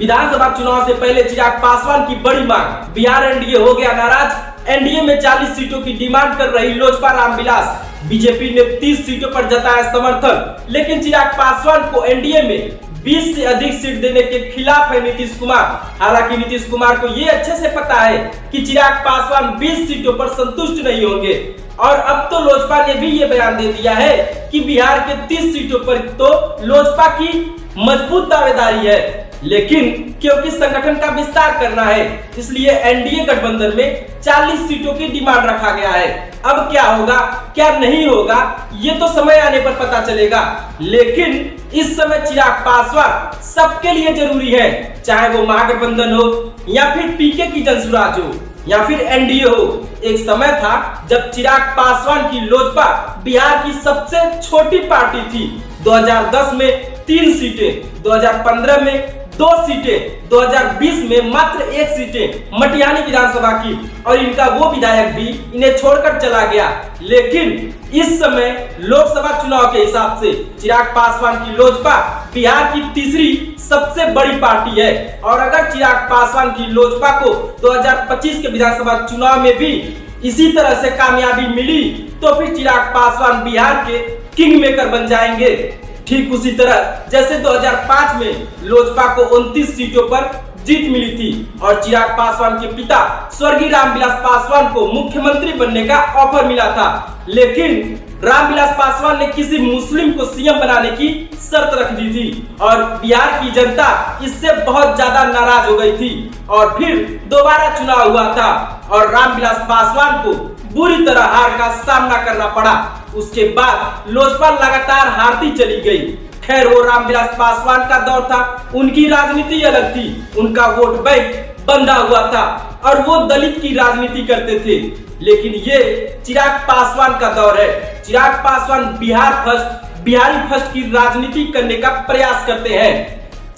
विधानसभा चुनाव से पहले चिराग पासवान की बड़ी मांग, बिहार एनडीए हो गया नाराज। एनडीए में 40 सीटों की डिमांड कर रही लोजपा रामविलास, बीजेपी ने 30 सीटों पर जताया समर्थन, लेकिन चिराग पासवान को एनडीए में 20 से अधिक सीट देने के खिलाफ है नीतीश कुमार। हालांकि नीतीश कुमार को ये अच्छे से पता है कि चिराग पासवान 20 सीटों पर संतुष्ट नहीं होंगे और अब तो लोजपा ने भी ये बयान दे दिया है कि बिहार के 30 सीटों पर तो लोजपा की मजबूत दावेदारी है, लेकिन क्योंकि संगठन का विस्तार करना है इसलिए एनडीए गठबंधन में 40 सीटों की डिमांड रखा गया है। अब क्या होगा क्या नहीं होगा ये तो समय आने पर पता चलेगा, लेकिन इस समय चिराग पासवान सबके लिए जरूरी है, चाहे वो महागठबंधन हो या फिर पीके की जनसुराज हो या फिर एनडीए हो। एक समय था जब चिराग पासवान की लोजपा बिहार की सबसे छोटी पार्टी थी। 2010 में 3 सीटें, 2015 में 2 सीटें, 2020 में मात्र 1 सीटें मटिहानी विधानसभा की, और इनका वो विधायक भी इन्हें छोड़कर चला गया। लेकिन इस समय लोकसभा चुनाव के हिसाब से चिराग पासवान की लोजपा बिहार की तीसरी सबसे बड़ी पार्टी है, और अगर चिराग पासवान की लोजपा को 2025 के विधानसभा चुनाव में भी इसी तरह से कामयाबी मिली तो फिर चिराग पासवान बिहार के किंग मेकर बन जाएंगे। ठीक उसी तरह जैसे 2005 में लोजपा को 29 सीटों पर जीत मिली थी और चिराग पासवान के पिता स्वर्गीय रामविलास पासवान को मुख्यमंत्री बनने का ऑफर मिला था, लेकिन रामविलास पासवान ने किसी मुस्लिम को सीएम बनाने की शर्त रख दी थी और बिहार की जनता इससे बहुत ज्यादा नाराज हो गई थी और फिर दोबारा चुनाव हुआ था और रामविलास पासवान को बुरी तरह हार का सामना करना पड़ा। उसके बाद लोजपा लगातार हारती चली गई। खैर वो रामविलास पासवान का दौर था, उनकी राजनीति अलग थी, उनका वोट बैंक बंधा हुआ था और वो दलित की राजनीति करते थे। लेकिन ये चिराग पासवान का दौर है। चिराग पासवान बिहारी फर्स्ट की राजनीति करने का प्रयास करते हैं।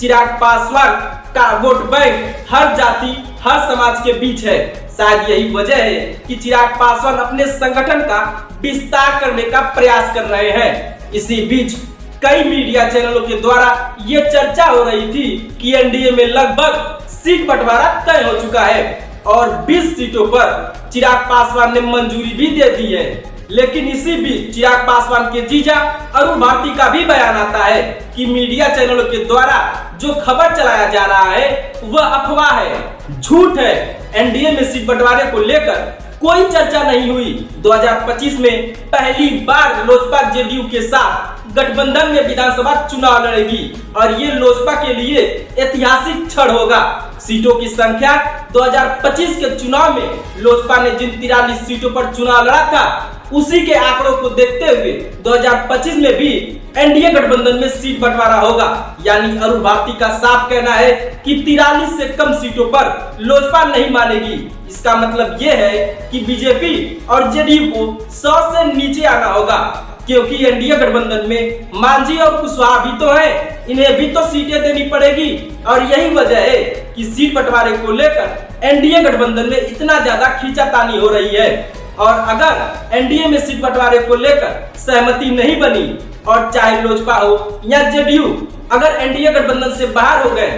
चिराग पासवान का वोट बैंक हर जाति हर समाज के बीच है। शायद यही वजह है कि चिराग पासवान अपने संगठन का विस्तार करने का प्रयास कर रहे हैं। इसी बीच कई मीडिया चैनलों के द्वारा ये चर्चा हो रही थी कि एनडीए में लगभग सीट बंटवारा तय हो चुका है और 20 सीटों पर चिराग पासवान ने मंजूरी भी दे दी है। लेकिन इसी बीच चिराग पासवान के जीजा अरुण भारती का भी बयान आता है कि मीडिया चैनलों के द्वारा जो खबर चलाया जा रहा है वह अफवाह है, झूठ है। एनडीए में सीट बंटवारे को लेकर कोई चर्चा नहीं हुई। 2025 में पहली बार लोजपा जेडीयू के साथ गठबंधन में विधानसभा चुनाव लड़ेगी और ये लोजपा के लिए ऐतिहासिक क्षण होगा। सीटों की संख्या 2025 के चुनाव में लोजपा ने जिन 43 सीटों पर चुनाव लड़ा था उसी के आंकड़ों को देखते हुए 2025 में भी एनडीए गठबंधन में सीट बंटवारा होगा। यानी अरुण भारती का साफ कहना है कि 43 से कम सीटों पर लोजपा नहीं मानेगी। इसका मतलब ये है कि बीजेपी और जेडीयू को 100 से नीचे आना होगा, क्योंकि एनडीए गठबंधन में मांझी और कुशवाहा भी तो है, इन्हें भी तो सीटें देनी पड़ेगी। और यही वजह है कि सीट बंटवारे को लेकर एनडीए गठबंधन में इतना ज्यादा खींचातानी हो रही है। और अगर एनडीए में सीट बंटवारे को लेकर सहमति नहीं बनी और चाहे लोजपा हो या जेडीयू अगर एनडीए गठबंधन से बाहर हो गए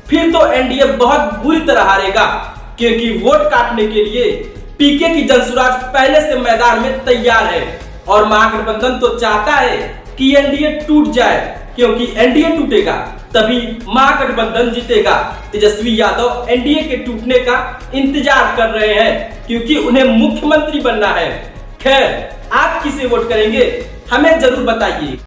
फिर तो एनडीए बहुत बुरी तरह हारेगा, क्योंकि वोट काटने के लिए पीके की जनसुराज पहले से मैदान में तैयार है और महागठबंधन तो चाहता है कि एनडीए टूट जाए, क्योंकि एनडीए टूटेगा तभी महागठबंधन जीतेगा। तेजस्वी यादव एनडीए के टूटने का इंतजार कर रहे हैं क्योंकि उन्हें मुख्यमंत्री बनना है। खैर आप किसे वोट करेंगे हमें जरूर बताइए।